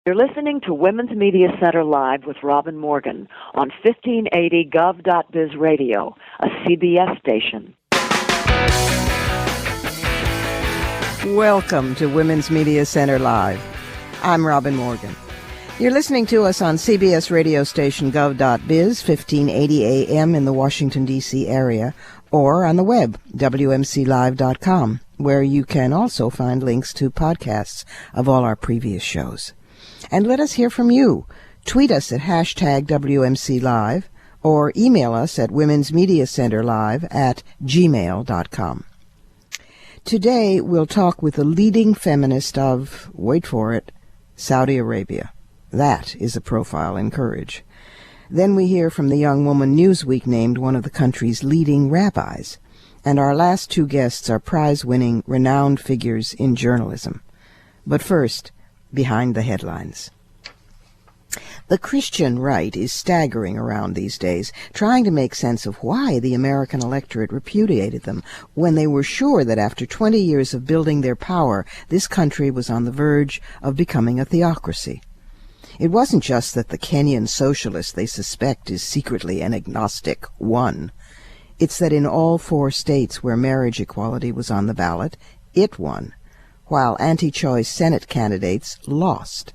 You're listening to Women's Media Center Live with Robin Morgan on 1580 Gov.biz Radio, a CBS station. Welcome to Women's Media Center Live. I'm Robin Morgan. You're listening to us on CBS radio station Gov.biz, 1580 AM in the Washington, D.C. area, or on the web, WMCLive.com, where you can also find links to podcasts of all our previous shows. And let us hear from you. Tweet us at hashtag WMC Live or email us at womensmediacenterlive@gmail.com. Today we'll talk with the leading feminist of, wait for it, Saudi Arabia. That is a profile in courage. Then we hear from the young woman Newsweek named one of the country's leading rabbis. And our last two guests are prize-winning, renowned figures in journalism. But first, behind the headlines. The Christian right is staggering around these days, trying to make sense of why the American electorate repudiated them when they were sure that after 20 years of building their power, this country was on the verge of becoming a theocracy. It wasn't just that the Kenyan socialist they suspect is secretly an agnostic won. It's that in all 4 states where marriage equality was on the ballot, it won, while anti-choice Senate candidates lost.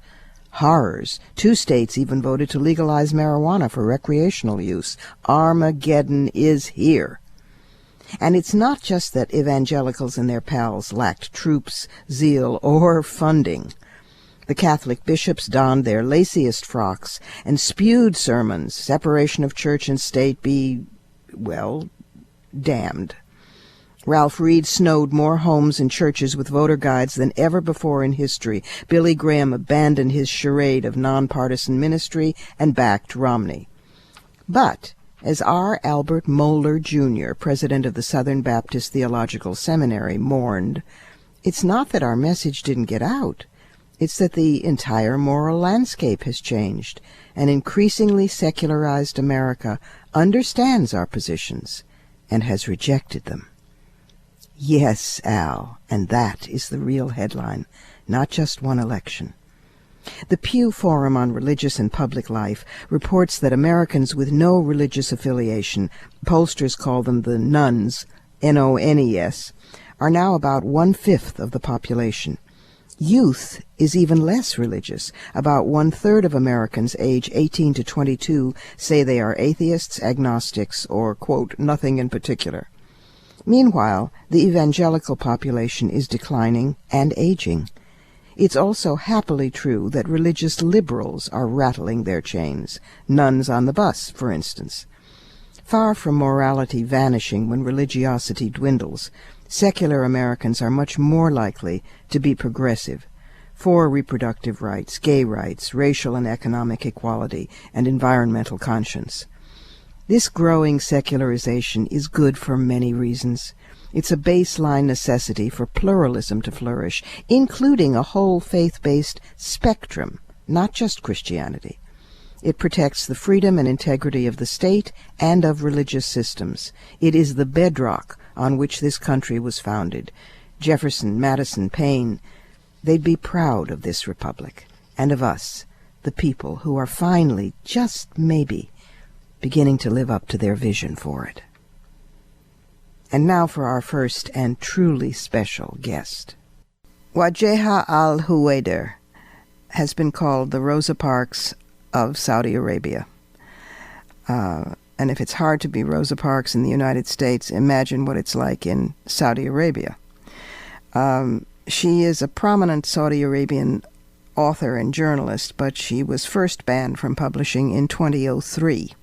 Horrors. 2 states even voted to legalize marijuana for recreational use. Armageddon is here. And it's not just that evangelicals and their pals lacked troops, zeal, or funding. The Catholic bishops donned their laciest frocks and spewed sermons, separation of church and state be, well, damned. Ralph Reed snowed more homes and churches with voter guides than ever before in history. Billy Graham abandoned his charade of nonpartisan ministry and backed Romney. But, as R. Albert Mohler, Jr., president of the Southern Baptist Theological Seminary, mourned, it's not that our message didn't get out. It's that the entire moral landscape has changed. An increasingly secularized America understands our positions and has rejected them. Yes, Al, and that is the real headline, not just one election. The Pew Forum on Religious and Public Life reports that Americans with no religious affiliation, pollsters call them the nuns, N-O-N-E-S, are now about 1/5 of the population. Youth is even less religious. About 1/3 of Americans age 18 to 22 say they are atheists, agnostics, or, quote, nothing in particular. Meanwhile, the evangelical population is declining and aging. It's also happily true that religious liberals are rattling their chains, nuns on the bus, for instance. Far from morality vanishing when religiosity dwindles, secular Americans are much more likely to be progressive, for reproductive rights, gay rights, racial and economic equality, and environmental conscience. This growing secularization is good for many reasons. It's a baseline necessity for pluralism to flourish, including a whole faith-based spectrum, not just Christianity. It protects the freedom and integrity of the state and of religious systems. It is the bedrock on which this country was founded. Jefferson, Madison, Paine, they'd be proud of this republic, and of us, the people who are finally, just maybe, beginning to live up to their vision for it. And now for our first and truly special guest. Wajeha al-Huwaider has been called the Rosa Parks of Saudi Arabia. And if it's hard to be Rosa Parks in the United States, imagine what it's like in Saudi Arabia. She is a prominent Saudi Arabian author and journalist, but she was first banned from publishing in 2003.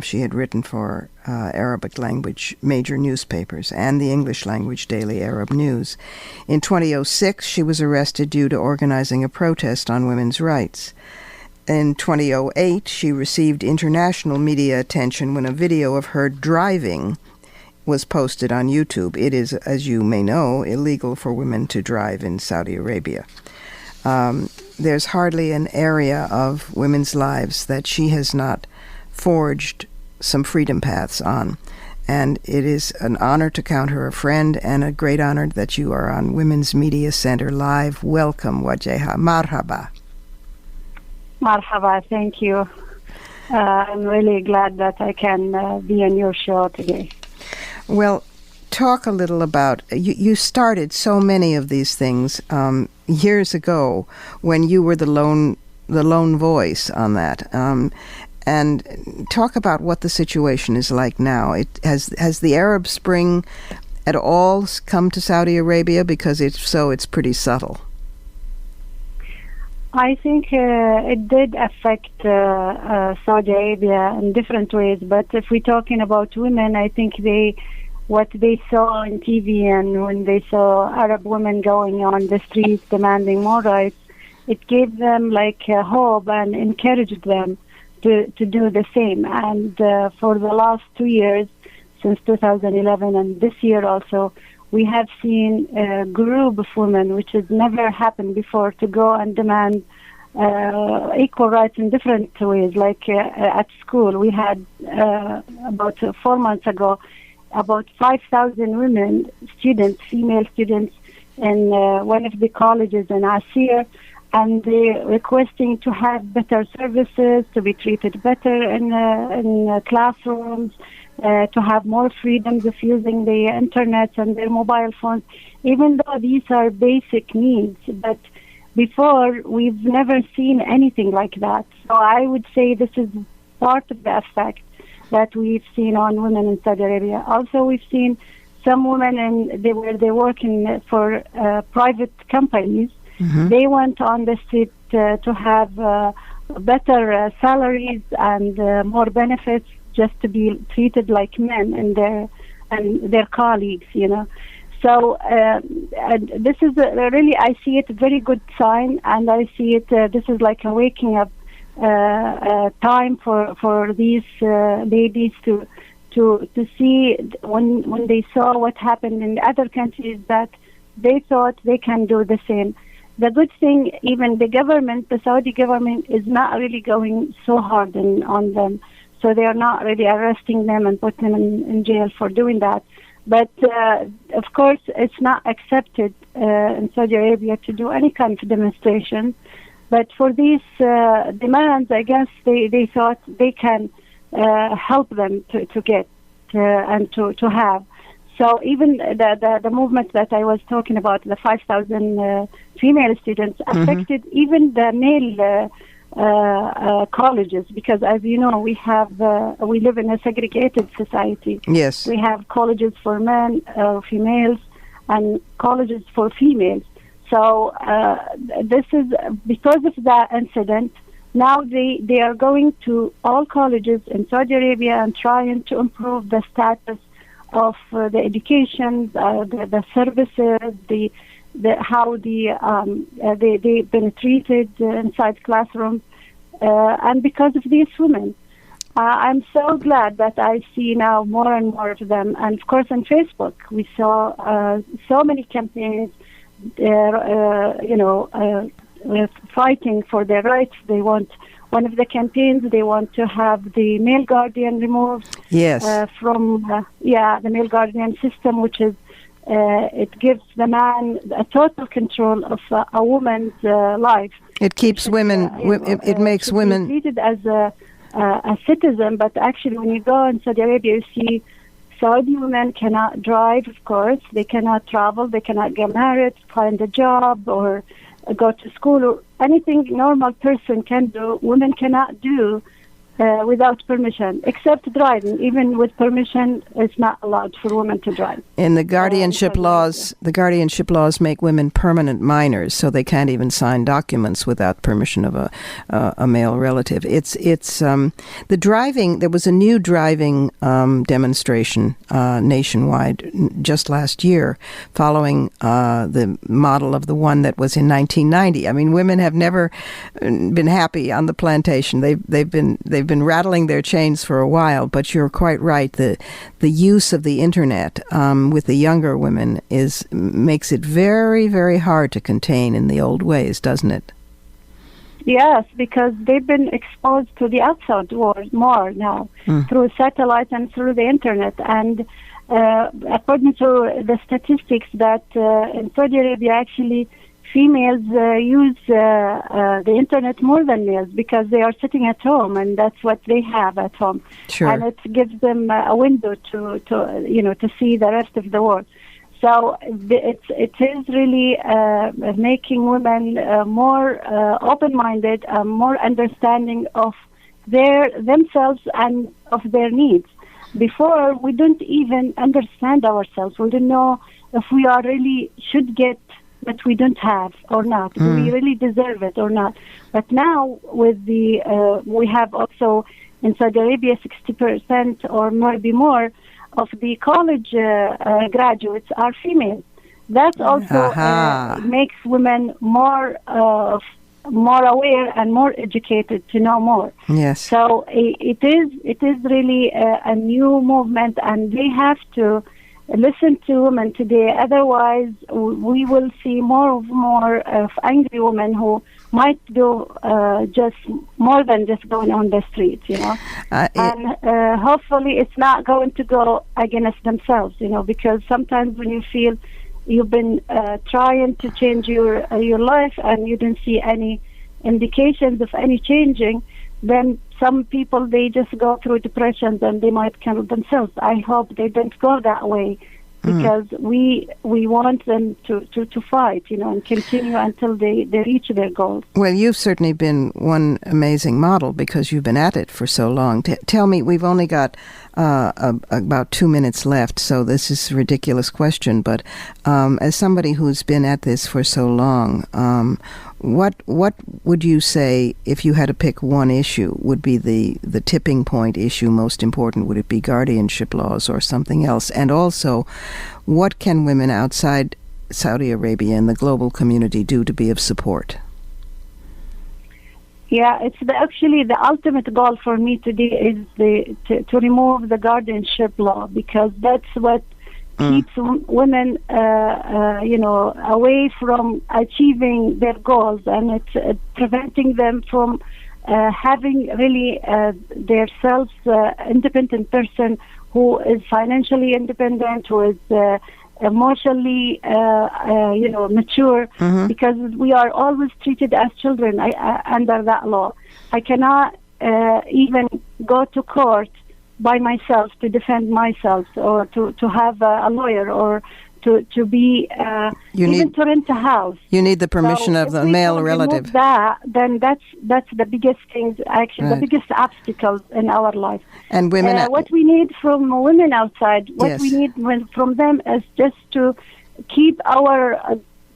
She had written for Arabic language major newspapers and the English language daily Arab News. In 2006, she was arrested due to organizing a protest on women's rights. In 2008, she received international media attention when a video of her driving was posted on YouTube. It is, as you may know, illegal for women to drive in Saudi Arabia. There's hardly an area of women's lives that she has not forged some freedom paths on. And it is an honor to count her a friend, and a great honor that you are on Women's Media Center Live. Welcome, Wajeha. Marhaba. Marhaba, thank you. I'm really glad that I can be on your show today. Well, talk a little about, you started so many of these things years ago when you were the lone voice on that. And talk about what the situation is like now. Has the Arab Spring at all come to Saudi Arabia? Because if so, it's pretty subtle. I think it did affect Saudi Arabia in different ways. But if we're talking about women, I think what they saw on TV and when they saw Arab women going on the streets demanding more rights, it gave them like hope and encouraged them to do the same. And for the last 2 years, since 2011 and this year also, we have seen a group of women, which has never happened before, to go and demand equal rights in different ways. Like at school, we had about 4 months ago, about 5,000 women, students, female students, in one of the colleges in Asir, and they're requesting to have better services, to be treated better in classrooms, to have more freedoms of using the internet and their mobile phones, even though these are basic needs. But before, we've never seen anything like that. So I would say this is part of the effect that we've seen on women in Saudi Arabia. Also, we've seen some women where they work for private companies. Mm-hmm. They went on the street to have better salaries and more benefits, just to be treated like men and their colleagues, you know. So this is really, I see it a very good sign, and I see it. This is like a waking up time for these ladies to see when they saw what happened in other countries, that they thought they can do the same. The good thing, even the government, the Saudi government, is not really going so hard on them. So they are not really arresting them and putting them in jail for doing that. But, of course, it's not accepted in Saudi Arabia to do any kind of demonstration. But for these demands, I guess they thought they can help them to get and to have. So even the movement that I was talking about, the 5,000 female students, affected mm-hmm. even the male colleges, because as you know, we live in a segregated society. Yes. We have colleges for men, females, and colleges for females. So this is because of that incident. Now they are going to all colleges in Saudi Arabia and trying to improve the status of the education, the services, how they've been treated inside classrooms, and because of these women. I'm so glad that I see now more and more of them. And of course on Facebook we saw so many campaigns, fighting for their rights. They want, one of the campaigns, they want to have the male guardian removed. Yes. From the male guardian system, which is it gives the man a total control of a woman's life. It keeps women. It makes women treated as a citizen. But actually, when you go in Saudi Arabia, you see Saudi women cannot drive. Of course, they cannot travel. They cannot get married, find a job, or go to school, or anything normal person can do. Women cannot do without permission, except driving. Even with permission, it's not allowed for women to drive. In the guardianship laws, make women permanent minors, so they can't even sign documents without permission of a male relative. It's the driving. There was a new driving demonstration nationwide just last year, following the model of the one that was in 1990. I mean, women have never been happy on the plantation. They've been rattling their chains for a while, but you're quite right. The use of the internet with the younger women makes it very, very hard to contain in the old ways, doesn't it? Yes, because they've been exposed to the outside world more now through satellite and through the internet. And according to the statistics, that in Saudi Arabia, actually females use the internet more than males because they are sitting at home and that's what they have at home. Sure. And it gives them a window to see the rest of the world. So it is really making women more open-minded, more understanding of themselves and of their needs. Before, we don't even understand ourselves. We don't know if we are really should get what we don't have or not. Do we really deserve it or not? But now with we have also in Saudi Arabia 60% or maybe more of the college graduates are female. That also makes women more aware and more educated to know more. Yes. So it is really a new movement, and they have to listen to women today. Otherwise, we will see more of angry women who might do just more than just going on the streets, and hopefully it's not going to go against themselves, because sometimes when you feel you've been trying to change your life and you don't see any indications of any changing, then some people, they just go through depressions and they might kill themselves. I hope they don't go that way, because we want them to fight, and continue until they reach their goals. Well, you've certainly been one amazing model because you've been at it for so long. Tell me, we've only got about 2 minutes left, so this is a ridiculous question, but as somebody who's been at this for so long, what would you say, if you had to pick one issue, would be the tipping point issue most important? Would it be guardianship laws or something else? And also, what can women outside Saudi Arabia and the global community do to be of support? Yeah, it's actually the ultimate goal for me today is to remove the guardianship law, because that's what keeps women, away from achieving their goals, and it's preventing them from having really their self-independent person who is financially independent, who is emotionally, mature, because we are always treated as children under that law. I cannot even go to court by myself to defend myself, or to have a lawyer, or to be to rent a house. You need the permission of the male relative. Then that's the biggest thing, actually, the biggest obstacles in our life. And women, what we need from women outside, we need from them is just to keep our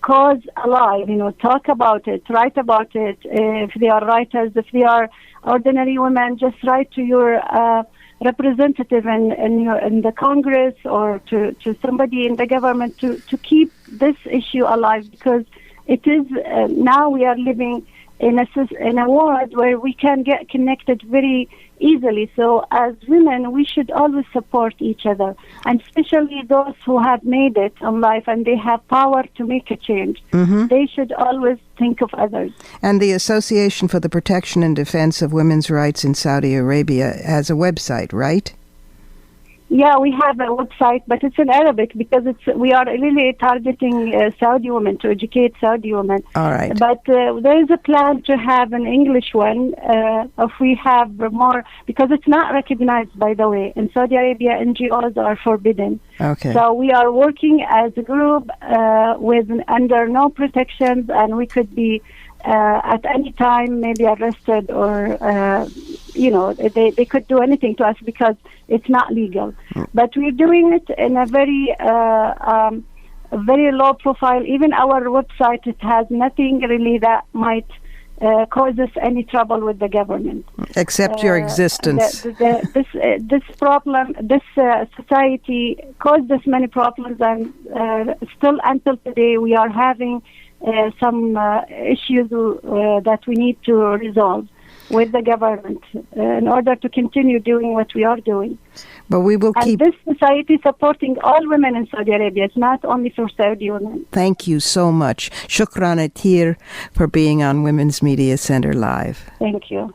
cause alive. Talk about it, write about it. If they are writers, if they are ordinary women, just write to your representative in the Congress, or to somebody in the government to keep this issue alive, because it is now we are living in a world where we can get connected very easily. So as women, we should always support each other, and especially those who have made it in life and they have power to make a change. They should always think of others. And the Association for the Protection and Defense of Women's Rights in Saudi Arabia has a website, right? Yeah, we have a website, but it's in Arabic because we are really targeting Saudi women, to educate Saudi women. All right. But there is a plan to have an English one if we have more, because it's not recognized, by the way. In Saudi Arabia, NGOs are forbidden. Okay. So we are working as a group with under no protections, and we could be at any time maybe arrested, or they could do anything to us because it's not legal. But we're doing it in a very low profile. Even our website, it has nothing really that might cause us any trouble with the government, except your existence. This problem, this society caused us many problems, and still until today we are having some issues that we need to resolve with the government in order to continue doing what we are doing. But we will keep... And this society supporting all women in Saudi Arabia. It's not only for Saudi women. Thank you so much. Shukran Atir for being on Women's Media Center Live. Thank you.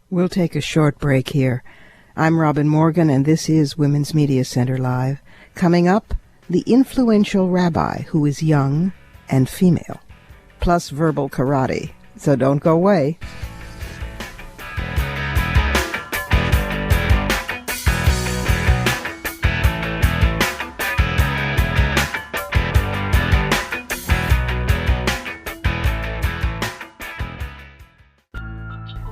We'll take a short break here. I'm Robin Morgan, and this is Women's Media Center Live. Coming up, the influential rabbi who is young and female. plus verbal karate. So don't go away.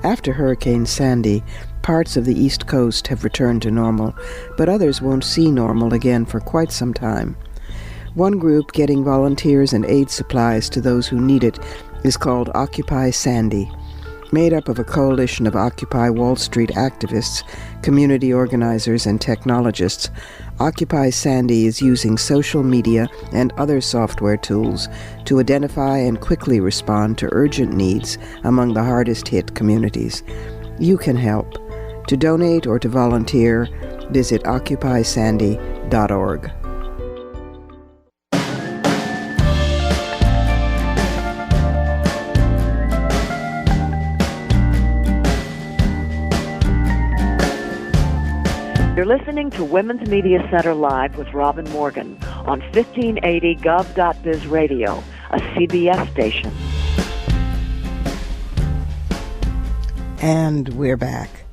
After Hurricane Sandy, parts of the East Coast have returned to normal, but others won't see normal again for quite some time. One group getting volunteers and aid supplies to those who need it is called Occupy Sandy. Made up of a coalition of Occupy Wall Street activists, community organizers, and technologists, Occupy Sandy is using social media and other software tools to identify and quickly respond to urgent needs among the hardest-hit communities. You can help. To donate or to volunteer, visit occupysandy.org. You're listening to Women's Media Center Live with Robin Morgan on 1580 gov.biz radio, a CBS station. And we're back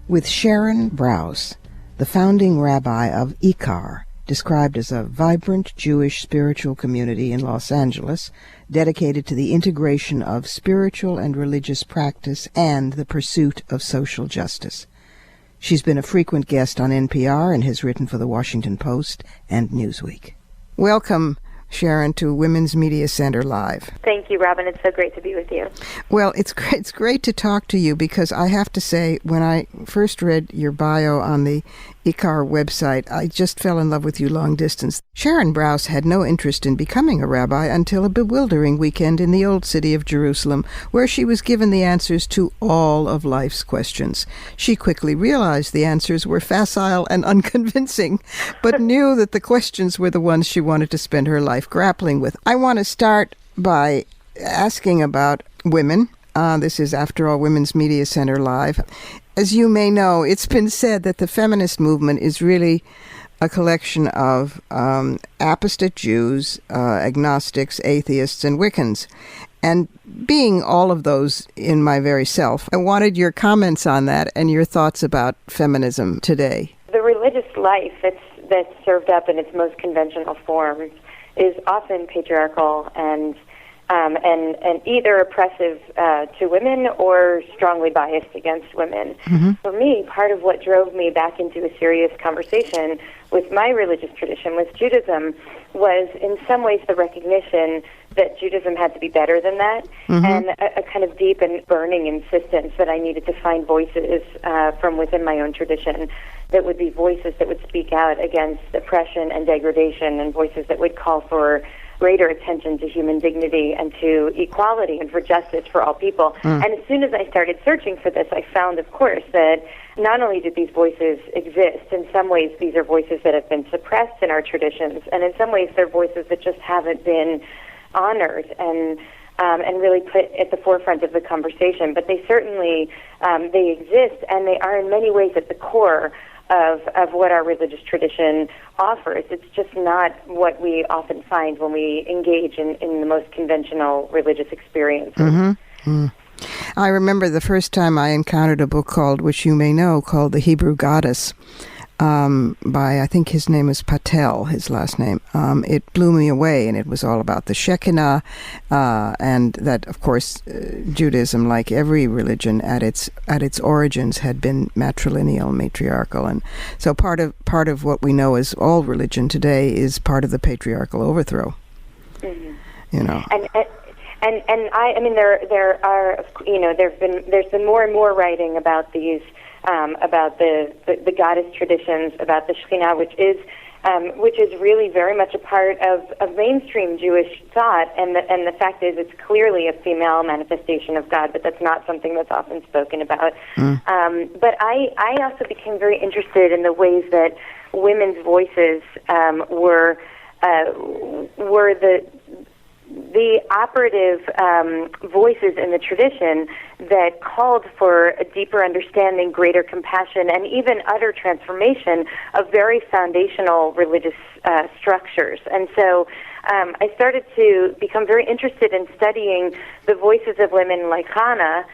with Sharon Brous, the founding rabbi of ICAR, described as a vibrant Jewish spiritual community in Los Angeles, dedicated to the integration of spiritual and religious practice and the pursuit of social justice. She's been a frequent guest on NPR and has written for the Washington Post and Newsweek. Welcome, Sharon, to Women's Media Center Live. Thank you, Robin. It's so great to be with you. Well, it's great to talk to you because I have to say, when I first read your bio on the ICAR website, I just fell in love with you long distance. Sharon Brous had no interest in becoming a rabbi until a bewildering weekend in the old city of Jerusalem, where she was given the answers to all of life's questions. She quickly realized the answers were facile and unconvincing, but knew that the questions were the ones she wanted to spend her life grappling with. I want to start by asking about women. This is, after all, Women's Media Center Live. As you may know, it's been said that the feminist movement is really a collection of apostate Jews, agnostics, atheists, and Wiccans. And being all of those in my very self, I wanted your comments on that and your thoughts about feminism today. The religious life that's served up in its most conventional forms is often patriarchal and either oppressive to women or strongly biased against women. Mm-hmm. For me, part of what drove me back into a serious conversation with my religious tradition, with Judaism, was in some ways the recognition that Judaism had to be better than that, mm-hmm. and a kind of deep and burning insistence that I needed to find voices from within my own tradition that would be voices that would speak out against oppression and degradation, and voices that would call for greater attention to human dignity and to equality and for justice for all people. And as soon as I started searching for this, I found, of course, that not only did these voices exist, in some ways these are voices that have been suppressed in our traditions, and in some ways they're voices that just haven't been honored and really put at the forefront of the conversation. But they certainly, they exist, and they are in many ways at the core of what our religious tradition offers. It's just not what we often find when we engage in the most conventional religious experiences. Mm-hmm. Mm. I remember the first time I encountered a book which you may know, called The Hebrew Goddess, by, I think his name is Patel, his last name. It blew me away, and it was all about the Shekinah, and that, of course, Judaism, like every religion at its origins, had been matrilineal, matriarchal, and so part of what we know as all religion today is part of the patriarchal overthrow. Mm-hmm. You know. And I mean, there are, you know, there's been more and more writing about these. About the goddess traditions, about the Shekhinah, which is really very much a part of mainstream Jewish thought, and the fact is it's clearly a female manifestation of God, but that's not something that's often spoken about. But I also became very interested in the ways that women's voices were the operative voices in the tradition that called for a deeper understanding, greater compassion, and even utter transformation of very foundational religious structures. And so I started to become very interested in studying the voices of women like Hannah,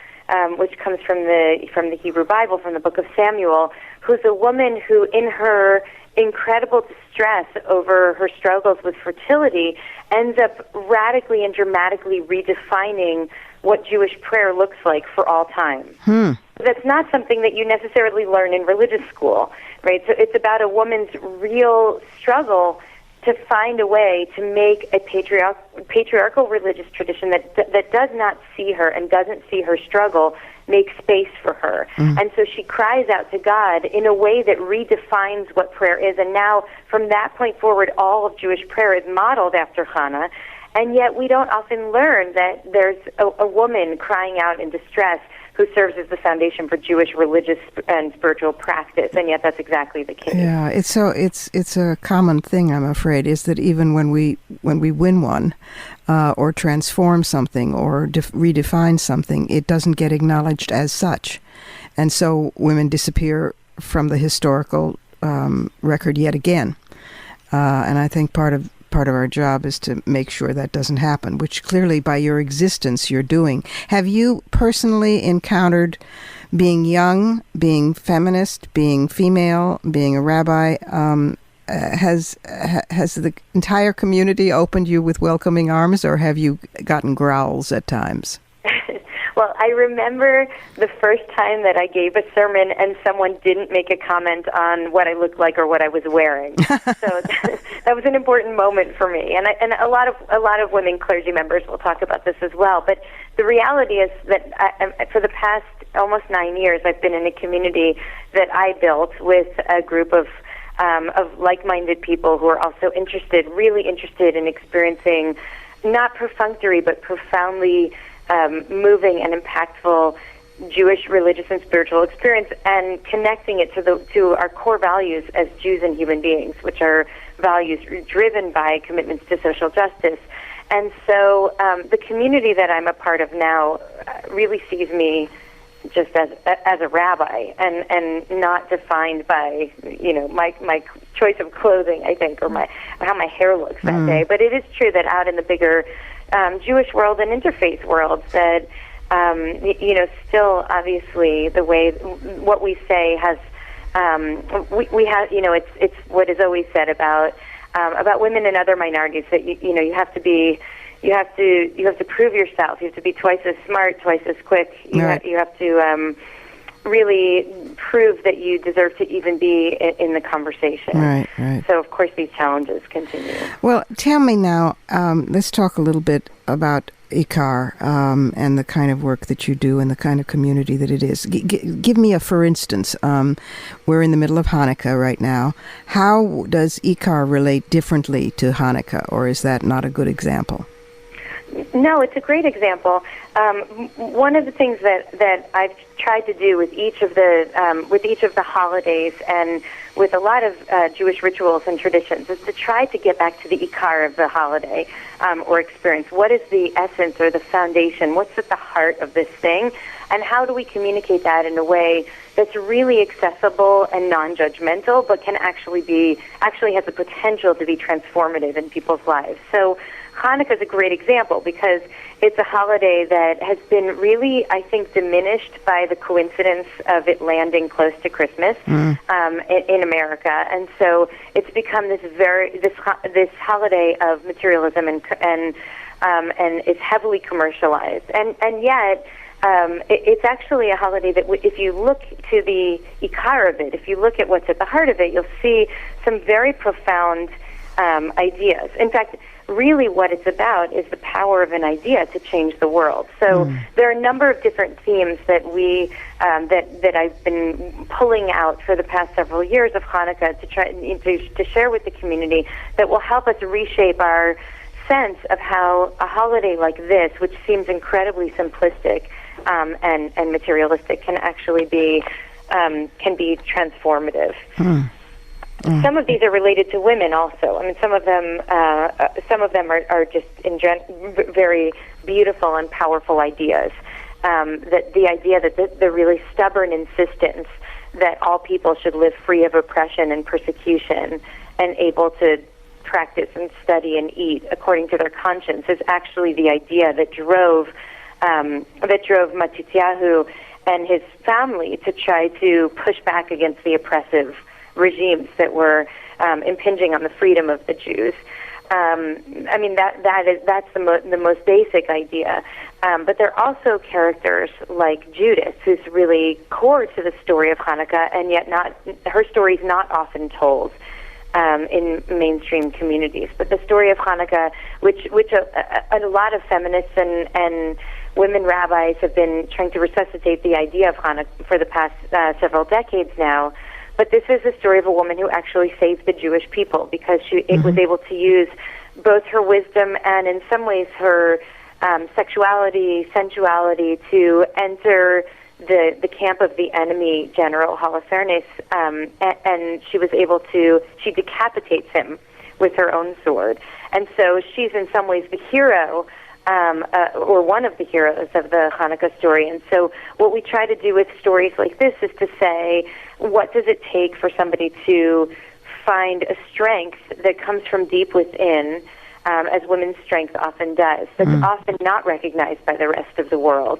which comes from the Hebrew Bible, from the book of Samuel, who's a woman who, in her incredible distress over her struggles with fertility, ends up radically and dramatically redefining what Jewish prayer looks like for all time. That's not something that you necessarily learn in religious school, right? So it's about a woman's real struggle to find a way to make a patriarchal religious tradition that does not see her and doesn't see her struggle make space for her. And so she cries out to God in a way that redefines what prayer is. And now, from that point forward, all of Jewish prayer is modeled after Hannah. And yet we don't often learn that there's a woman crying out in distress who serves as the foundation for Jewish religious and spiritual practice, and yet that's exactly the case. Yeah, it's a common thing, I'm afraid, is that even when we win one, or transform something, or redefine something, it doesn't get acknowledged as such, and so women disappear from the historical record yet again. And I think part of our job is to make sure that doesn't happen, which clearly by your existence you're doing. Have you personally encountered, being young, being feminist, being female, being a rabbi, has the entire community opened you with welcoming arms, or have you gotten growls at times? Well, I remember the first time that I gave a sermon and someone didn't make a comment on what I looked like or what I was wearing. So that was an important moment for me. And a lot of women clergy members will talk about this as well. But the reality is that for the past almost 9 years, I've been in a community that I built with a group of like-minded people who are also really interested in experiencing not perfunctory but profoundly moving and impactful Jewish religious and spiritual experience, and connecting it to our core values as Jews and human beings, which are values driven by commitments to social justice. And so the community that I'm a part of now really sees me just as a rabbi, and not defined by my choice of clothing, I think, or how my hair looks that day. But it is true that out in the bigger Jewish world and interfaith world, that still obviously the way what we say has we have it's what is always said about women and other minorities, that you have to prove yourself. You have to be twice as smart, twice as quick. You have to really prove that you deserve to even be in the conversation. Right. So, of course, these challenges continue. Well, tell me now, let's talk a little bit about ICAR and the kind of work that you do and the kind of community that it is. Give me for instance, we're in the middle of Hanukkah right now. How does ICAR relate differently to Hanukkah, or is that not a good example? No, it's a great example. One of the things that I've tried to do with each of the holidays and with a lot of Jewish rituals and traditions is to try to get back to the ikar of the holiday or experience. What is the essence or the foundation? What's at the heart of this thing? And how do we communicate that in a way that's really accessible and non-judgmental, but can actually has the potential to be transformative in people's lives? So Hanukkah is a great example because it's a holiday that has been really, I think, diminished by the coincidence of it landing close to Christmas in America, and so it's become this holiday of materialism and it's heavily commercialized, and yet it's actually a holiday that if you look to the ikar of it, if you look at what's at the heart of it, you'll see some very profound ideas. In fact, really what it's about is the power of an idea to change the world. So there are a number of different themes that we that I've been pulling out for the past several years of Hanukkah to try to share with the community that will help us reshape our sense of how a holiday like this, which seems incredibly simplistic and materialistic, can actually be transformative. Some of these are related to women also. I mean, some of them are just very beautiful and powerful ideas. That the idea that the really stubborn insistence that all people should live free of oppression and persecution and able to practice and study and eat according to their conscience is actually the idea that drove Matityahu and his family to try to push back against the oppressive regimes that were impinging on the freedom of the Jews. I mean, that's the most basic idea. But there are also characters like Judith, who's really core to the story of Hanukkah, and yet her story is not often told in mainstream communities. But the story of Hanukkah, which a lot of feminists and women rabbis have been trying to resuscitate the idea of Hanukkah for the past several decades now. But this is the story of a woman who actually saved the Jewish people because it was able to use both her wisdom and, in some ways, her sexuality, sensuality to enter the camp of the enemy, General Holofernes, and she decapitates him with her own sword. And so she's in some ways the hero, or one of the heroes of the Hanukkah story. And so what we try to do with stories like this is to say, what does it take for somebody to find a strength that comes from deep within, as women's strength often does, that's often not recognized by the rest of the world,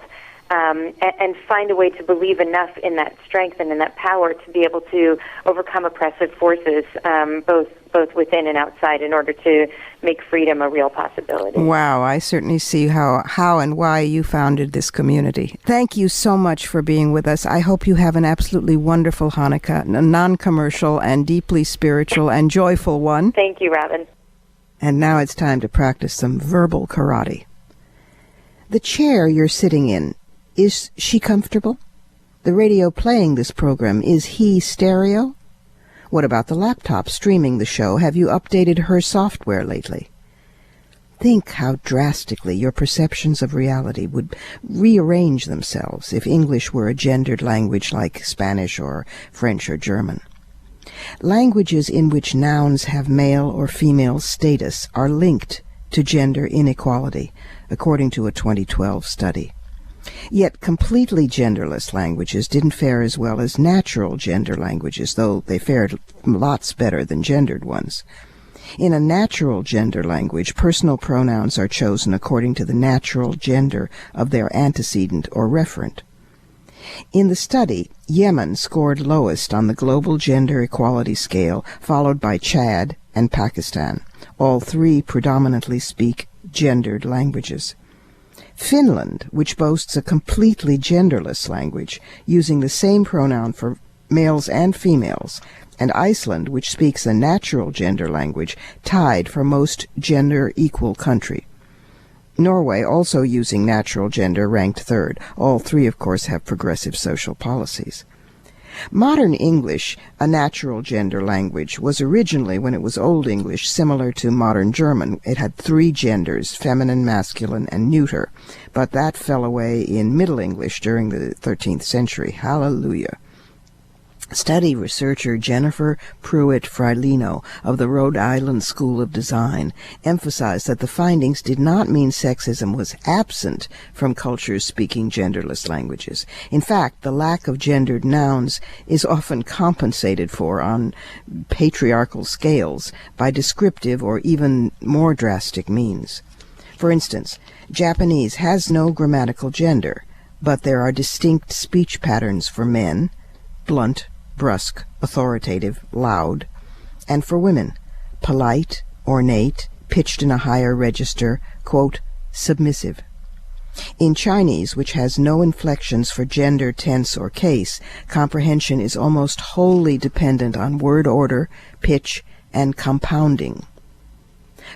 and find a way to believe enough in that strength and in that power to be able to overcome oppressive forces, both within and outside, in order to make freedom a real possibility. Wow, I certainly see how and why you founded this community. Thank you so much for being with us. I hope you have an absolutely wonderful Hanukkah, a non-commercial and deeply spiritual and joyful one. Thank you, Robin. And now it's time to practice some verbal karate. The chair you're sitting in, is she comfortable? The radio playing this program, is he stereo? What about the laptop streaming the show? Have you updated her software lately? Think how drastically your perceptions of reality would rearrange themselves if English were a gendered language like Spanish or French or German. Languages in which nouns have male or female status are linked to gender inequality, according to a 2012 study. Yet completely genderless languages didn't fare as well as natural gender languages, though they fared lots better than gendered ones. In a natural gender language, personal pronouns are chosen according to the natural gender of their antecedent or referent. In the study, Yemen scored lowest on the global gender equality scale, followed by Chad and Pakistan. All three predominantly speak gendered languages. Finland, which boasts a completely genderless language, using the same pronoun for males and females, and Iceland, which speaks a natural gender language, tied for most gender-equal country. Norway, also using natural gender, ranked third. All three, of course, have progressive social policies. Modern English, a natural gender language, was originally, when it was Old English, similar to modern German. It had three genders, feminine, masculine, and neuter. But that fell away in Middle English during the 13th century. Hallelujah. Study researcher Jennifer Pruitt-Frailino of the Rhode Island School of Design emphasized that the findings did not mean sexism was absent from cultures speaking genderless languages. In fact, the lack of gendered nouns is often compensated for on patriarchal scales by descriptive or even more drastic means. For instance, Japanese has no grammatical gender, but there are distinct speech patterns for men: blunt, brusque, authoritative, loud, and for women, polite, ornate, pitched in a higher register, quote, submissive. In Chinese, which has no inflections for gender, tense, or case, comprehension is almost wholly dependent on word order, pitch, and compounding.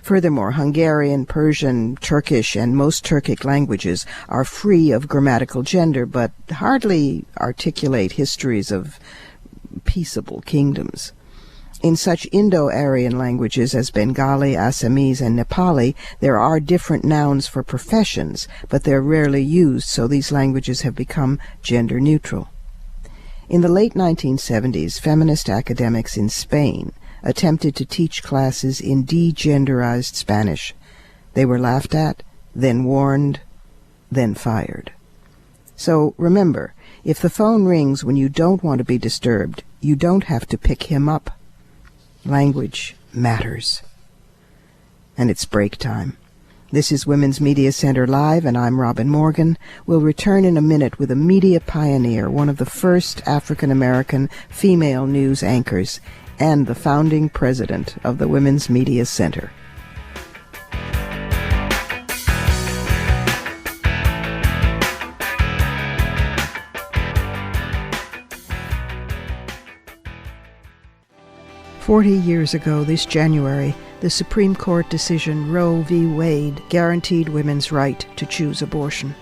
Furthermore, Hungarian, Persian, Turkish, and most Turkic languages are free of grammatical gender, but hardly articulate histories of peaceable kingdoms. In such Indo-Aryan languages as Bengali, Assamese, and Nepali, there are different nouns for professions, but they're rarely used, so these languages have become gender-neutral. In the late 1970s, feminist academics in Spain attempted to teach classes in degenderized Spanish. They were laughed at, then warned, then fired. So remember, if the phone rings when you don't want to be disturbed, you don't have to pick him up. Language matters. and it's break time. This is Women's Media Center Live, and I'm Robin Morgan. We'll return in a minute with a media pioneer, one of the first African-American female news anchors, and the founding president of the Women's Media Center. "40 years ago this January, the Supreme Court decision Roe v. Wade guaranteed women's right to choose abortion.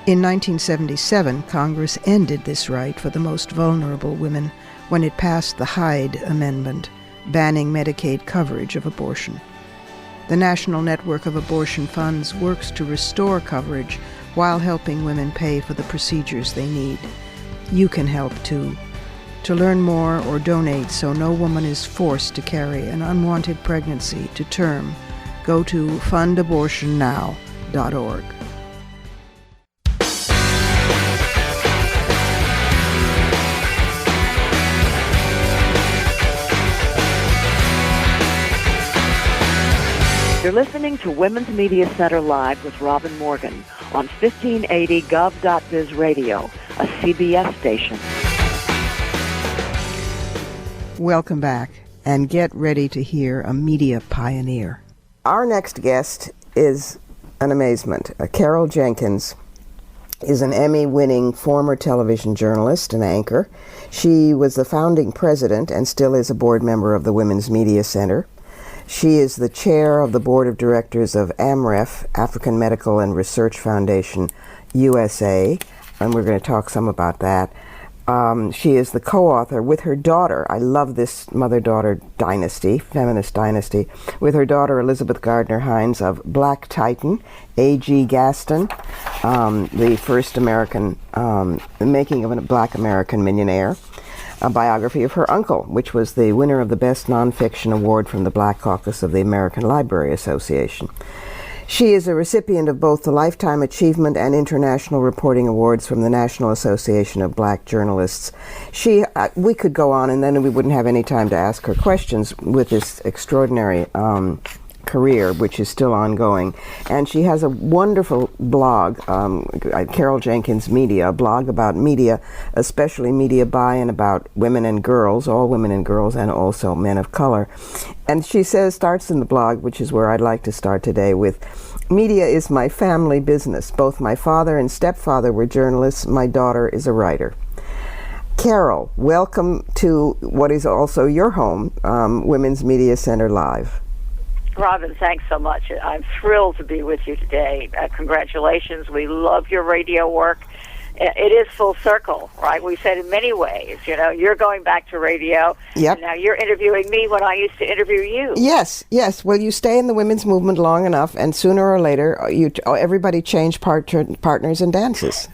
In 1977, Congress ended this right for the most vulnerable women when it passed the Hyde Amendment, banning Medicaid coverage of abortion. The National Network of Abortion Funds works to restore coverage while helping women pay for the procedures they need. You can help too. To learn more or donate so no woman is forced to carry an unwanted pregnancy to term, go to fundabortionnow.org. You're listening to Women's Media Center Live with Robin Morgan on 1580 gov.biz radio, a CBS station. Welcome back, and get ready to hear a media pioneer. Our next guest is an amazement. Carol Jenkins is an Emmy-winning former television journalist and anchor. She was the founding president and still is a board member of the Women's Media Center. She is the chair of the board of directors of AMREF, African Medical and Research Foundation, USA, and we're going to talk some about that. She is the co-author with her daughter. I love this mother-daughter dynasty, feminist dynasty, with her daughter Elizabeth Gardner Hines of Black Titan, A.G. Gaston, the first American, the making of a Black American millionaire, a biography of her uncle, which was the winner of the Best Nonfiction Award from the Black Caucus of the American Library Association. She is a recipient of both the Lifetime Achievement and International Reporting Awards from the National Association of Black Journalists. We could go on, and then we wouldn't have any time to ask her questions with this extraordinary career, which is still ongoing. And she has a wonderful blog, Carol Jenkins Media, a blog about media, especially media by and about women and girls, all women and girls, and also men of color. And she starts in the blog, which is where I'd like to start today, with, "Media is my family business. Both my father and stepfather were journalists. My daughter is a writer." Carol, welcome to what is also your home, Women's Media Center Live. Robin, thanks so much. I'm thrilled to be with you today. Congratulations. We love your radio work. It is full circle, right? We said in many ways, you're going back to radio. Yep. And now you're interviewing me when I used to interview you. Yes. Well, you stay in the women's movement long enough, and sooner or later, everybody change partners and dances.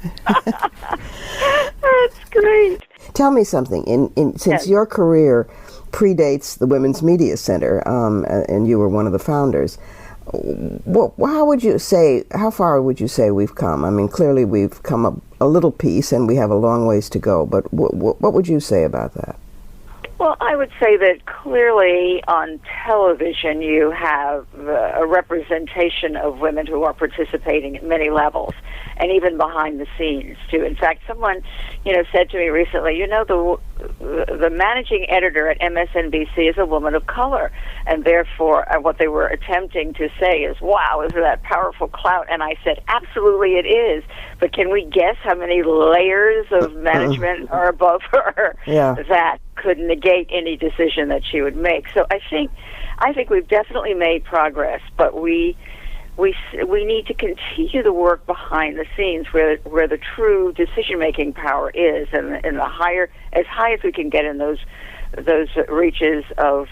That's great. Tell me something. Since your career predates the Women's Media Center, and you were one of the founders, how far would you say we've come? I mean, clearly we've come a little piece, and we have a long ways to go, but what would you say about that? Well, I would say that clearly on television you have a representation of women who are participating at many levels, and even behind the scenes too. In fact, someone, said to me recently, the managing editor at MSNBC is a woman of color, and therefore what they were attempting to say is, wow, is that powerful clout? And I said, absolutely it is, but can we guess how many layers of management are above her? Yeah. That could negate any decision that she would make. So I think we've definitely made progress, but we need to continue the work behind the scenes where the true decision-making power is, and the higher, as high as we can get in those reaches of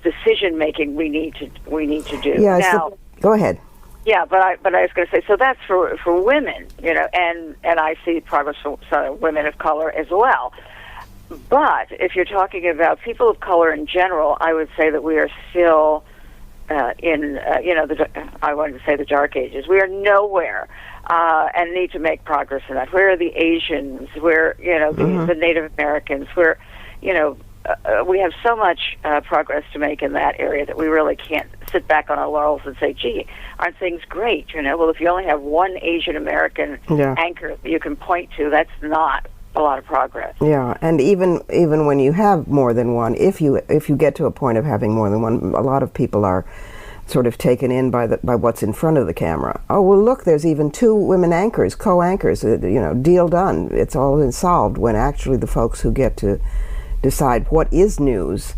decision-making, we need to do. Yeah. Now, go ahead. Yeah, but I was going to say, so that's for women, and I see progress for women of color as well. But if you're talking about people of color in general, I would say that we are still I wanted to say the dark ages. We are nowhere, and need to make progress in that. Where are the Asians? Where, the Native Americans? Where, we have so much progress to make in that area that we really can't sit back on our laurels and say, gee, aren't things great? Well, if you only have one Asian American anchor that you can point to, that's not a lot of progress. Yeah, and even when you have more than one, if you get to a point of having more than one, a lot of people are sort of taken in by what's in front of the camera. Oh, well, look, there's even 2 women anchors, co-anchors, deal done. It's all been solved, when actually the folks who get to decide what is news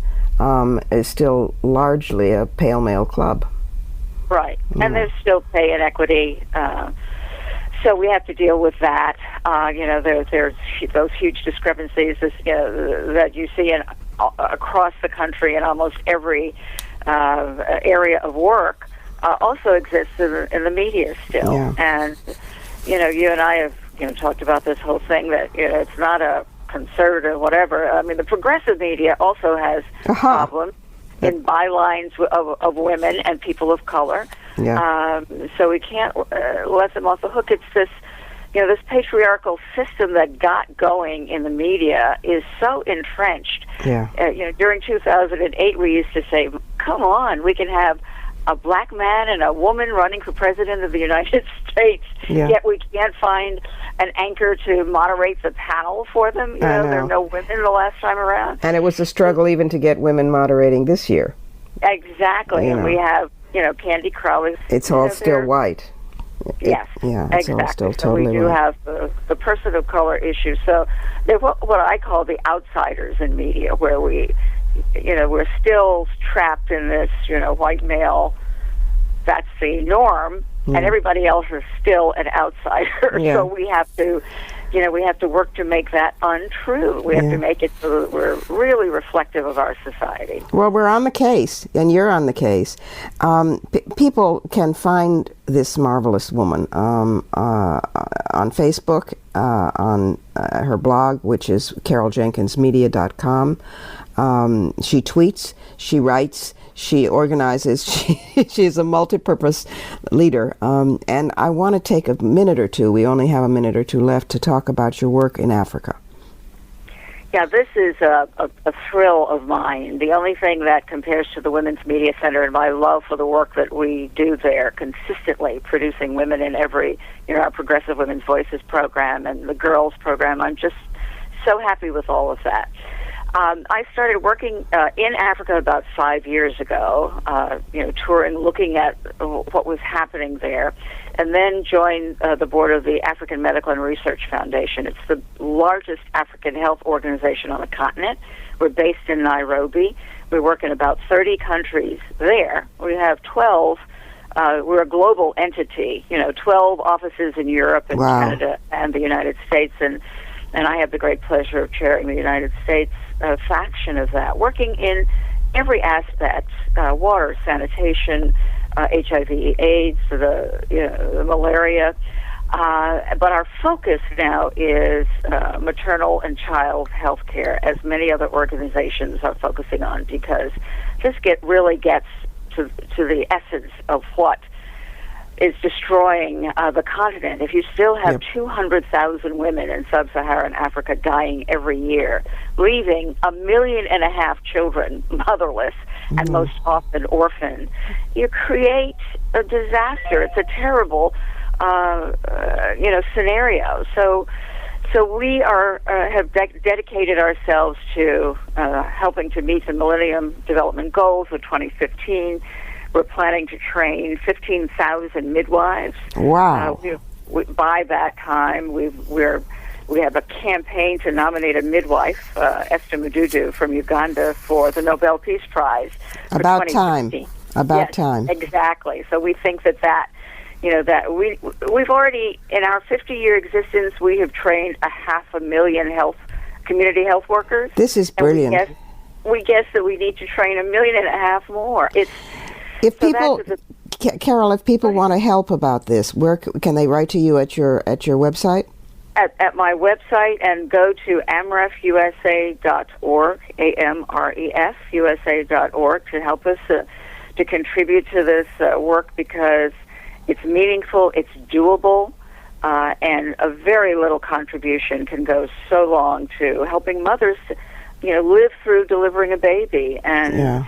is still largely a pale male club. Right, and there's still pay inequity, so we have to deal with that. There's those huge discrepancies that you see across the country in almost every area of work also exists in the media still. Yeah. And you and I have talked about this whole thing that it's not a conservative whatever. I mean, the progressive media also has problems in bylines of women and people of color. Yeah. So we can't let them off the hook. It's this this patriarchal system that got going in the media is so entrenched. Yeah. During 2008, we used to say, come on, we can have a black man and a woman running for president of the United States, yet we can't find an anchor to moderate the panel for them. There are no women the last time around. And it was a struggle even to get women moderating this year. Exactly. And we have, Candy Crowley. It's all still white. Yes, it's exactly. All still so totally we do white. have the person of color issue. So they're what I call the outsiders in media, where we're still trapped in this, white male, that's the norm, and everybody else is still an outsider. Yeah. So we have to, we have to work to make that untrue. We have to make it so that we're really reflective of our society. Well, we're on the case, and you're on the case. People can find this marvelous woman on Facebook, on her blog, which is caroljenkinsmedia.com. She tweets, she writes, she organizes, she's a multi-purpose leader. And I want to take a minute or two, we only have a minute or two left, to talk about your work in Africa. Yeah, this is a thrill of mine. The only thing that compares to the Women's Media Center and my love for the work that we do there, consistently producing women in every, our Progressive Women's Voices program and the Girls program. I'm just so happy with all of that. I started working in Africa about 5 years ago, touring, looking at what was happening there, and then joined the board of the African Medical and Research Foundation. It's the largest African health organization on the continent. We're based in Nairobi. We work in about 30 countries there. We have 12. We're a global entity, 12 offices in Europe and Canada and the United States, and I have the great pleasure of chairing the United States faction of that, working in every aspect, water, sanitation, HIV/AIDS, the malaria. But our focus now is maternal and child health care, as many other organizations are focusing on, because this really gets to the essence of what is destroying the continent. If you still have 200,000 women in sub-Saharan Africa dying every year, leaving 1.5 million children motherless and most often orphaned, you create a disaster. It's a terrible, scenario. So we have dedicated ourselves to helping to meet the Millennium Development Goals of 2015. We're planning to train 15,000 midwives. Wow! By that time, we have a campaign to nominate a midwife, Esther Mududu from Uganda, for the Nobel Peace Prize. About time. About time. Exactly. So we think that we've already, in our 50-year existence, we have trained 500,000 community health workers. This is brilliant. We guess that we need to train 1.5 million more. Carol, if people want to help about this, where can they write to you at your website? At my website, and go to amrefusa.org, AMREF, to help us to contribute to this work, because it's meaningful, it's doable, and a very little contribution can go so long to helping mothers live through delivering a baby and,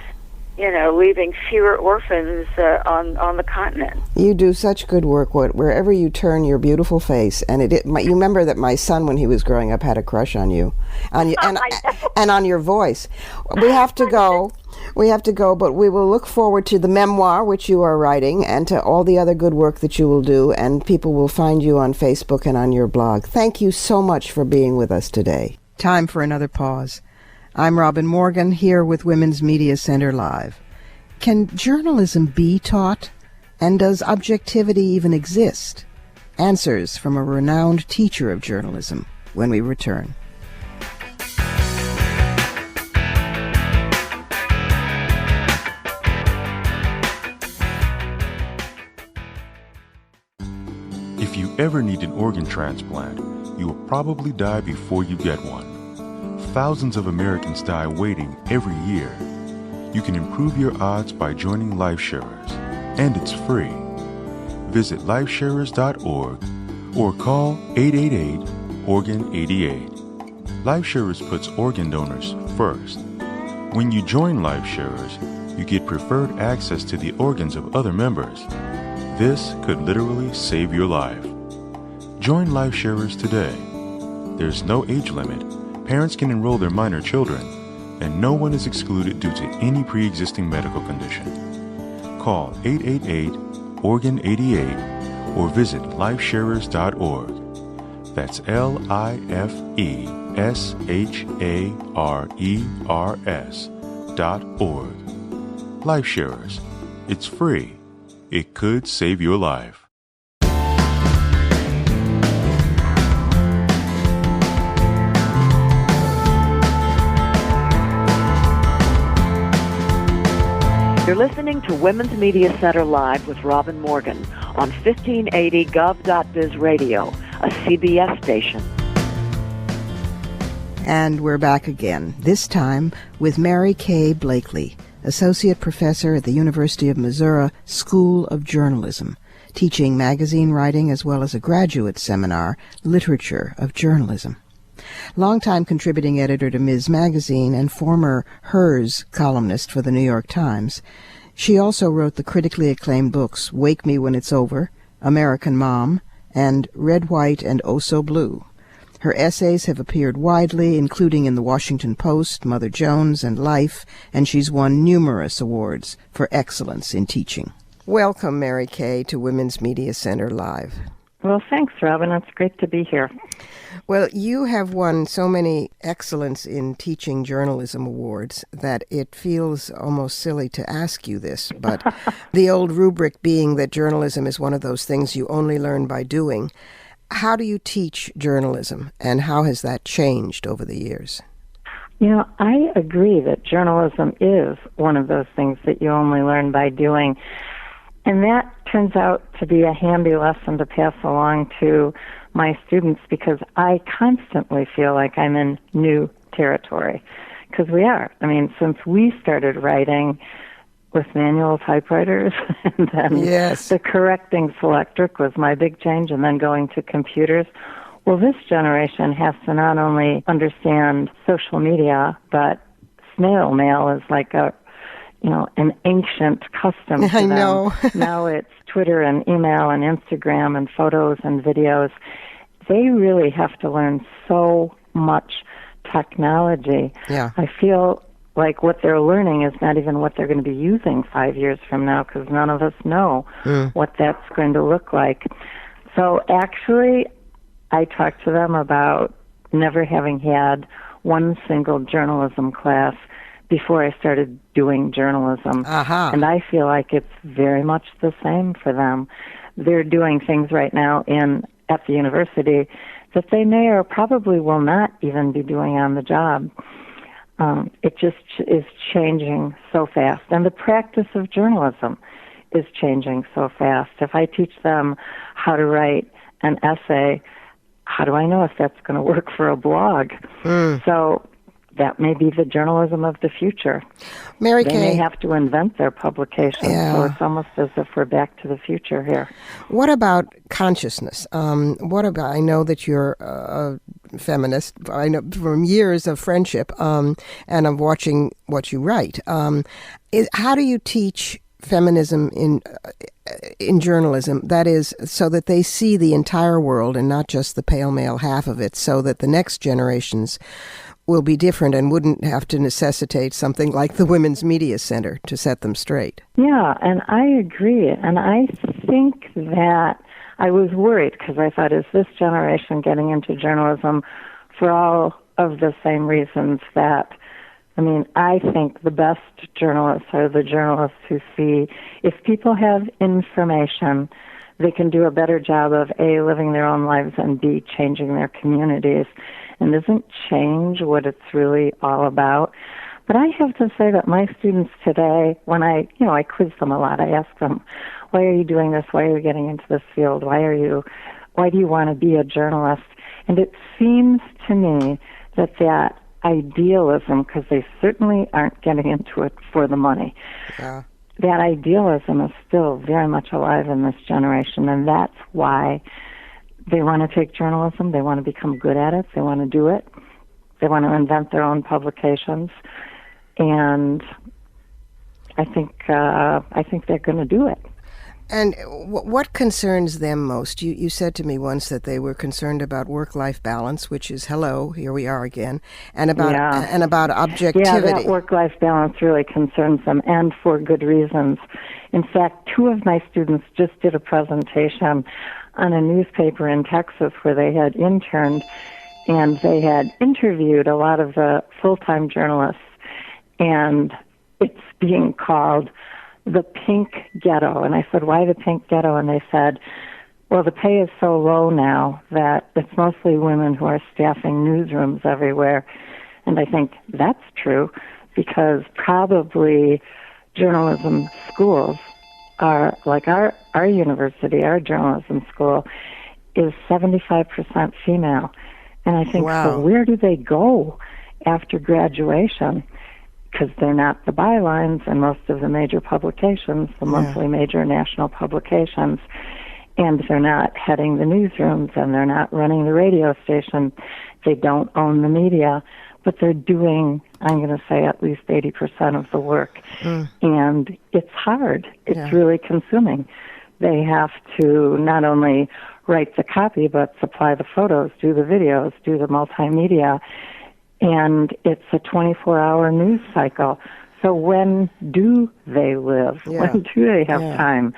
leaving fewer orphans on the continent. You do such good work. Wherever you turn your beautiful face, and you remember that my son, when he was growing up, had a crush on you, and on your voice. We have to go, but we will look forward to the memoir which you are writing and to all the other good work that you will do, and people will find you on Facebook and on your blog. Thank you so much for being with us today. Time for another pause. I'm Robin Morgan, here with Women's Media Center Live. Can journalism be taught? And does objectivity even exist? Answers from a renowned teacher of journalism when we return. If you ever need an organ transplant, you will probably die before you get one. Thousands of Americans die waiting every year. You can improve your odds by joining LifeSharers, and it's free. Visit lifesharers.org or call 888-ORGAN-88. LifeSharers puts organ donors first. When you join LifeSharers, you get preferred access to the organs of other members. This could literally save your life. Join LifeSharers today. There's no age limit. Parents can enroll their minor children, and no one is excluded due to any pre-existing medical condition. Call 888-ORGAN-88 or visit lifesharers.org. That's LIFESHARERS.org. LifeSharers. It's free. It could save your life. You're listening to Women's Media Center Live with Robin Morgan on 1580 Gov.biz Radio, a CBS station. And we're back again, this time with Mary Kaye Blakely, Associate Professor at the University of Missouri School of Journalism, teaching magazine writing as well as a graduate seminar, Literature of Journalism. Longtime contributing editor to Ms. Magazine and former Hers columnist for the New York Times, she also wrote the critically acclaimed books Wake Me When It's Over, American Mom, and Red, White, and Oh So Blue. Her essays have appeared widely, including in The Washington Post, Mother Jones, and Life, and she's won numerous awards for excellence in teaching. Welcome, Mary Kaye, to Women's Media Center Live. Well, thanks, Robin. It's great to be here. Well, you have won so many Excellence in Teaching Journalism awards that it feels almost silly to ask you this, but the old rubric being that journalism is one of those things you only learn by doing. How do you teach journalism, and how has that changed over the years? I agree that journalism is one of those things that you only learn by doing, and that turns out to be a handy lesson to pass along to my students, because I constantly feel like I'm in new territory, because we are. I mean, since we started writing with manual typewriters, and then the correcting selectric was my big change, and then going to computers. Well, this generation has to not only understand social media, but snail mail is like an ancient custom to them. I know. Now it's Twitter and email and Instagram and photos and videos. They really have to learn so much technology. Yeah. I feel like what they're learning is not even what they're going to be using 5 years from now, because none of us know what that's going to look like. So actually, I talk to them about never having had one single journalism class before I started doing journalism. And I feel like it's very much the same for them. They're doing things right now at the university that they may or probably will not even be doing on the job. It just is changing so fast. And the practice of journalism is changing so fast. If I teach them how to write an essay, how do I know if that's going to work for a blog? So that may be the journalism of the future. Mary They Kaye, may have to invent their publications, so it's almost as if we're back to the future here. what about consciousness? I know that you're a feminist. I know from years of friendship and of watching what you write. How do you teach feminism in journalism? That is, so that they see the entire world and not just the pale male half of it, so that the next generations will be different and wouldn't have to necessitate something like the Women's Media Center to set them straight. Yeah, and I agree. And I think that I was worried because I thought, is this generation getting into journalism for all of the same reasons that, I think the best journalists are the journalists who see if people have information, they can do a better job of A, living their own lives, and B, changing their communities. And isn't change what it's really all about? But I have to say that my students today, when I quiz them a lot, I ask them, why are you doing this? Why are you getting into this field? Why do you want to be a journalist? And it seems to me that idealism, because they certainly aren't getting into it for the money, that idealism is still very much alive in this generation, and that's why they want to take journalism. They want to become good at it. They want to do it. They want to invent their own publications, and I think they're going to do it. And what concerns them most? You said to me once that they were concerned about work-life balance, which is, hello, here we are again, and about objectivity. Yeah, that work-life balance really concerns them, and for good reasons. In fact, 2 of my students just did a presentation on a newspaper in Texas where they had interned, and they had interviewed a lot of the full-time journalists, and it's being called the pink ghetto. And I said, why the pink ghetto? And they said, well, the pay is so low now that it's mostly women who are staffing newsrooms everywhere. And I think that's true because probably journalism schools are, like our university, our journalism school, is 75% female. And I think, wow. So where do they go after graduation? Because they're not the bylines in most of the major publications, the monthly major national publications, and they're not heading the newsrooms, and they're not running the radio station. They don't own the media, but they're doing, I'm going to say, at least 80% of the work. And it's hard. It's really consuming. They have to not only write the copy, but supply the photos, do the videos, do the multimedia, and it's a 24-hour news cycle. So when do they live? When do they have time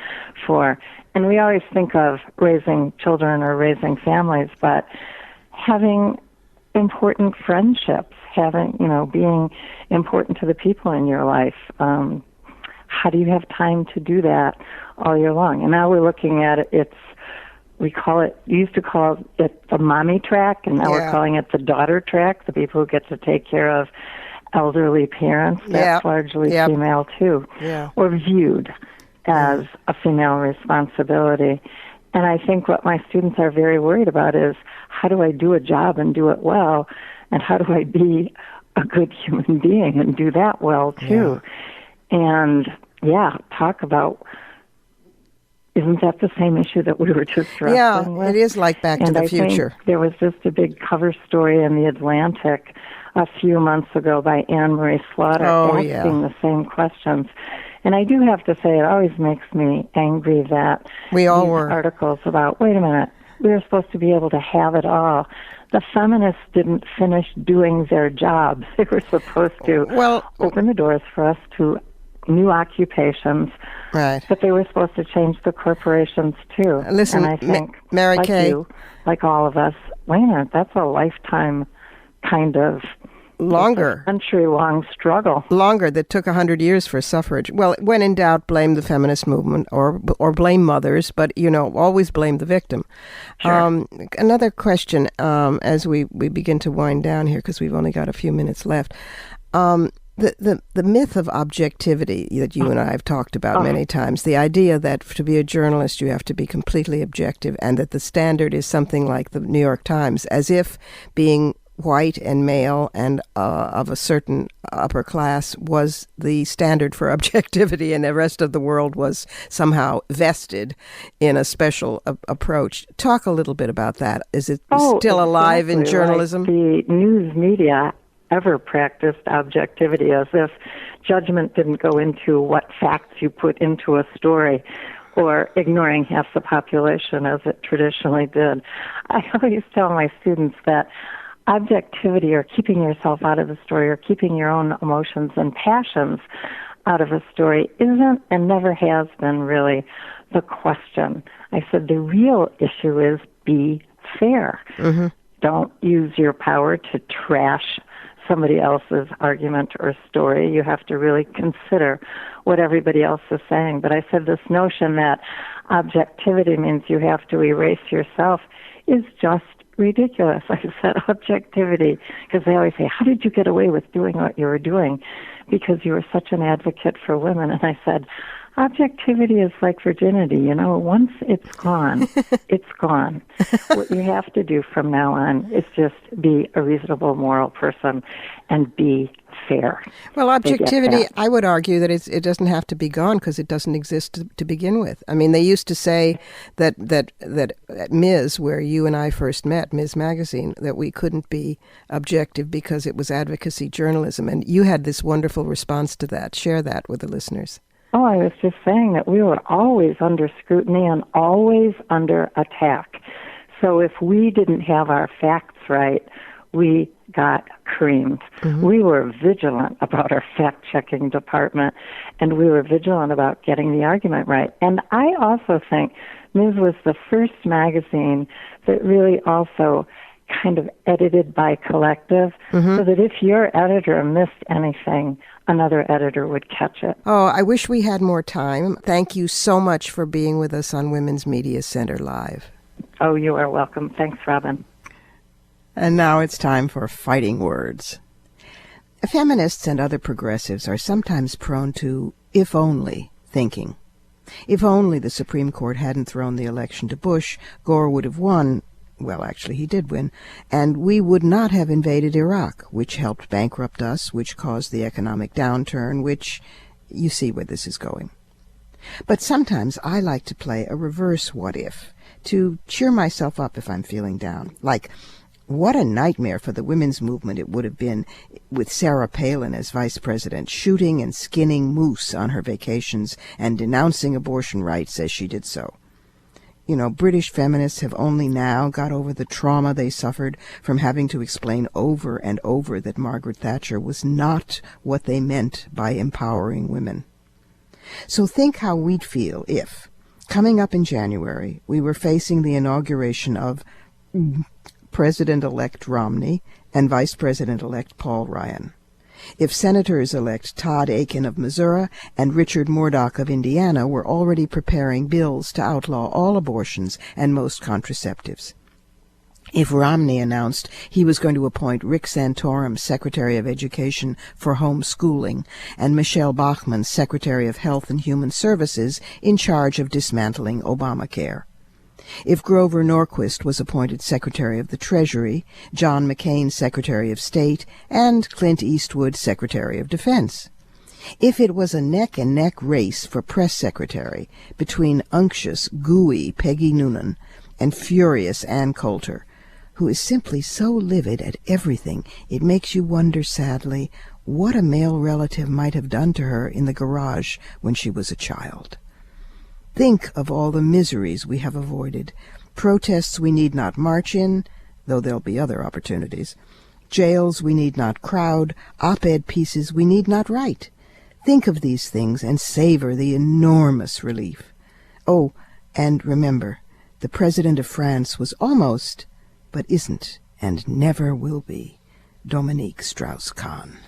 for? And we always think of raising children or raising families, but having important friendships, being important to the people in your life. How do you have time to do that all year long? And now we're looking at it, we used to call it the mommy track, and now we're calling it the daughter track, the people who get to take care of elderly parents. That's largely female, too, or viewed as a female responsibility. And I think what my students are very worried about is, how do I do a job and do it well, and how do I be a good human being and do that well, too? And, talk about... Isn't that the same issue that we were just wrestling with? It is like Back to the Future. Think there was just a big cover story in The Atlantic a few months ago by Anne-Marie Slaughter asking the same questions. And I do have to say, it always makes me angry that we all these were articles about, wait a minute, we were supposed to be able to have it all. The feminists didn't finish doing their jobs. They were supposed to open the doors for us to new occupations, but they were supposed to change the corporations too. Listen, and I think, Mary Kaye, like all of us, wait a minute, that's a lifetime kind of longer, century-long struggle. Longer, that took 100 years for suffrage. Well, when in doubt, blame the feminist movement or blame mothers, but, always blame the victim. Sure. Another question as we begin to wind down here, because we've only got a few minutes left. The myth of objectivity that you and I have talked about many times, the idea that to be a journalist you have to be completely objective, and that the standard is something like the New York Times, as if being white and male and of a certain upper class was the standard for objectivity, and the rest of the world was somehow vested in a special approach. Talk a little bit about that. Is it still alive in journalism? Like the news media ever practiced objectivity, as if judgment didn't go into what facts you put into a story, or ignoring half the population as it traditionally did. I always tell my students that objectivity, or keeping yourself out of the story, or keeping your own emotions and passions out of a story, isn't and never has been really the question. I said the real issue is be fair. Mm-hmm. Don't use your power to trash somebody else's argument or story. You have to really consider what everybody else is saying. But I said this notion that objectivity means you have to erase yourself is just ridiculous. I said objectivity, because they always say, how did you get away with doing what you were doing? Because you were such an advocate for women. And I said, objectivity is like virginity. Once it's gone, it's gone. What you have to do from now on is just be a reasonable, moral person and be fair. Well, objectivity, I would argue that it doesn't have to be gone because it doesn't exist to begin with. I mean, they used to say that at Ms., where you and I first met, Ms. Magazine, that we couldn't be objective because it was advocacy journalism. And you had this wonderful response to that. Share that with the listeners. Oh, I was just saying that we were always under scrutiny and always under attack. So if we didn't have our facts right, we got creamed. Mm-hmm. We were vigilant about our fact-checking department, and we were vigilant about getting the argument right. And I also think Ms. was the first magazine that really also kind of edited by collective, mm-hmm. so that if your editor missed anything, another editor would catch it. Oh, I wish we had more time. Thank you so much for being with us on Women's Media Center Live. Oh, you are welcome. Thanks, Robin. And now it's time for fighting words. Feminists and other progressives are sometimes prone to if only thinking. If only the Supreme Court hadn't thrown the election to Bush, Gore would have won. Well, actually, he did win. And we would not have invaded Iraq, which helped bankrupt us, which caused the economic downturn, which, you see where this is going. But sometimes I like to play a reverse what if, to cheer myself up if I'm feeling down. Like, what a nightmare for the women's movement it would have been with Sarah Palin as vice president, shooting and skinning moose on her vacations and denouncing abortion rights as she did so. British feminists have only now got over the trauma they suffered from having to explain over and over that Margaret Thatcher was not what they meant by empowering women. So think how we'd feel if, coming up in January, we were facing the inauguration of President-elect Romney and Vice President-elect Paul Ryan. If Senators-elect Todd Akin of Missouri and Richard Murdoch of Indiana were already preparing bills to outlaw all abortions and most contraceptives. If Romney announced he was going to appoint Rick Santorum Secretary of Education for homeschooling and Michelle Bachmann Secretary of Health and Human Services in charge of dismantling Obamacare. If Grover Norquist was appointed Secretary of the Treasury, John McCain Secretary of State, and Clint Eastwood Secretary of Defense. If it was a neck-and-neck race for press secretary between unctuous, gooey Peggy Noonan and furious Ann Coulter, who is simply so livid at everything it makes you wonder sadly what a male relative might have done to her in the garage when she was a child. Think of all the miseries we have avoided, protests we need not march in, though there'll be other opportunities, jails we need not crowd, op-ed pieces we need not write. Think of these things and savor the enormous relief. Oh, and remember, the President of France was almost, but isn't, and never will be, Dominique Strauss-Kahn.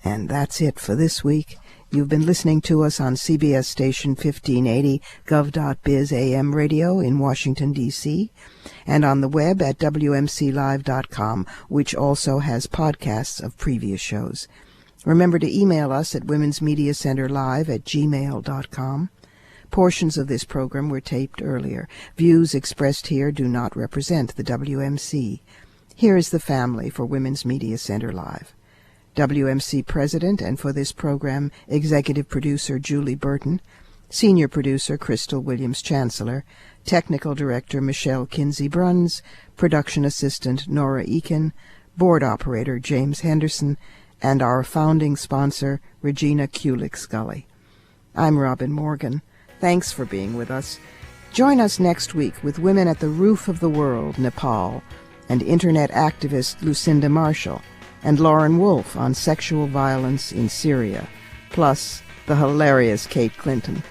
And that's it for this week. You've been listening to us on CBS station 1580 gov.biz AM radio in Washington, D.C., and on the web at WMClive.com, which also has podcasts of previous shows. Remember to email us at womensmediacenterlive@gmail.com. Portions of this program were taped earlier. Views expressed here do not represent the WMC. Here is the family for Women's Media Center Live. WMC President and for this program, Executive Producer Julie Burton, Senior Producer Crystal Williams-Chancellor, Technical Director Michelle Kinsey-Bruns, Production Assistant Nora Eakin, Board Operator James Henderson, and our founding sponsor Regina Kulik-Scully. I'm Robin Morgan. Thanks for being with us. Join us next week with Women at the Roof of the World, Nepal, and Internet activist Lucinda Marshall, and Lauren Wolfe on sexual violence in Syria, plus the hilarious Kate Clinton.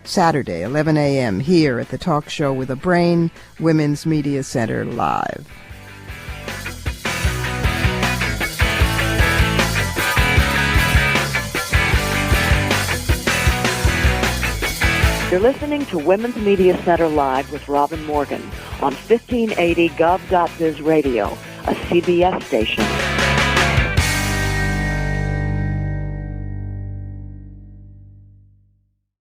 Saturday, 11 a.m., here at the Talk Show with a Brain, Women's Media Center Live. You're listening to Women's Media Center Live with Robin Morgan on 1580 gov.biz radio, a CBS station.